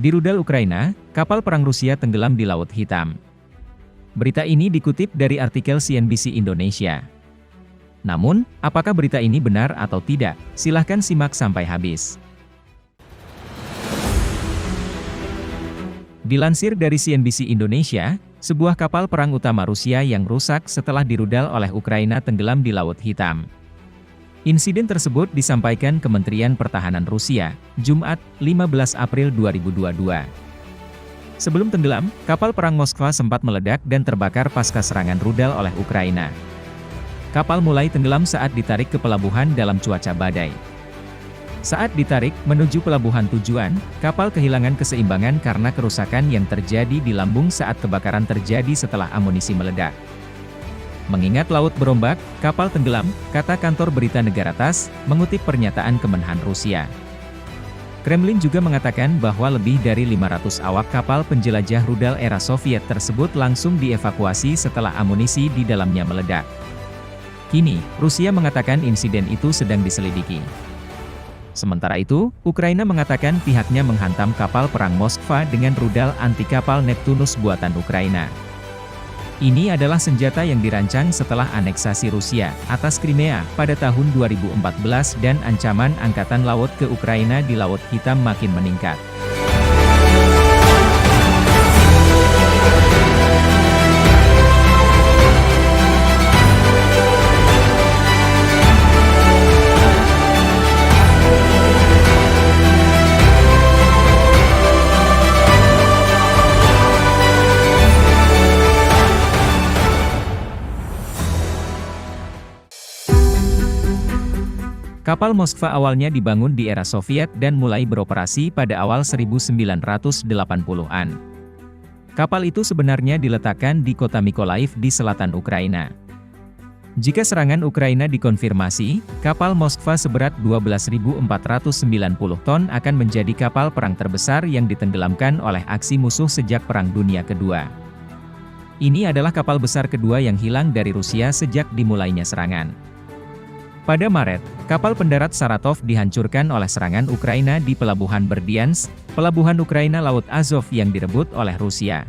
Di rudal Ukraina, kapal perang Rusia tenggelam di Laut Hitam. Berita ini dikutip dari artikel CNBC Indonesia. Namun, apakah berita ini benar atau tidak? Silahkan simak sampai habis. Dilansir dari CNBC Indonesia, sebuah kapal perang utama Rusia yang rusak setelah dirudal oleh Ukraina tenggelam di Laut Hitam. Insiden tersebut disampaikan Kementerian Pertahanan Rusia, Jumat, 15 April 2022. Sebelum tenggelam, kapal perang Moskva sempat meledak dan terbakar pasca serangan rudal oleh Ukraina. Kapal mulai tenggelam saat ditarik ke pelabuhan dalam cuaca badai. Saat ditarik menuju pelabuhan tujuan, kapal kehilangan keseimbangan karena kerusakan yang terjadi di lambung saat kebakaran terjadi setelah amunisi meledak. Mengingat laut berombak, kapal tenggelam, kata kantor berita negara TASS, mengutip pernyataan Kemenhan Rusia. Kremlin juga mengatakan bahwa lebih dari 500 awak kapal penjelajah rudal era Soviet tersebut langsung dievakuasi setelah amunisi di dalamnya meledak. Kini, Rusia mengatakan insiden itu sedang diselidiki. Sementara itu, Ukraina mengatakan pihaknya menghantam kapal perang Moskva dengan rudal anti-kapal Neptunus buatan Ukraina. Ini adalah senjata yang dirancang setelah aneksasi Rusia atas Crimea pada tahun 2014 dan ancaman Angkatan Laut ke Ukraina di Laut Hitam makin meningkat. Kapal Moskva awalnya dibangun di era Soviet dan mulai beroperasi pada awal 1980-an. Kapal itu sebenarnya diletakkan di kota Mykolaiv di selatan Ukraina. Jika serangan Ukraina dikonfirmasi, kapal Moskva seberat 12.490 ton akan menjadi kapal perang terbesar yang ditenggelamkan oleh aksi musuh sejak Perang Dunia Kedua. Ini adalah kapal besar kedua yang hilang dari Rusia sejak dimulainya serangan. Pada Maret, kapal pendarat Saratov dihancurkan oleh serangan Ukraina di Pelabuhan Berdyansk, pelabuhan Ukraina Laut Azov yang direbut oleh Rusia.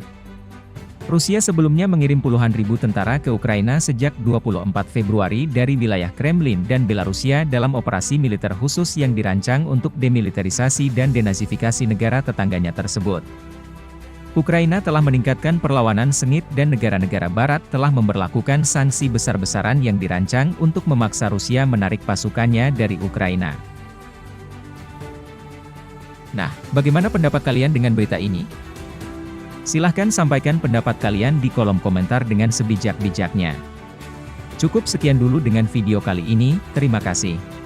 Rusia sebelumnya mengirim puluhan ribu tentara ke Ukraina sejak 24 Februari dari wilayah Kremlin dan Belarusia dalam operasi militer khusus yang dirancang untuk demilitarisasi dan denazifikasi negara tetangganya tersebut. Ukraina telah meningkatkan perlawanan sengit dan negara-negara barat telah memberlakukan sanksi besar-besaran yang dirancang untuk memaksa Rusia menarik pasukannya dari Ukraina. Nah, bagaimana pendapat kalian dengan berita ini? Silahkan sampaikan pendapat kalian di kolom komentar dengan sebijak-bijaknya. Cukup sekian dulu dengan video kali ini, terima kasih.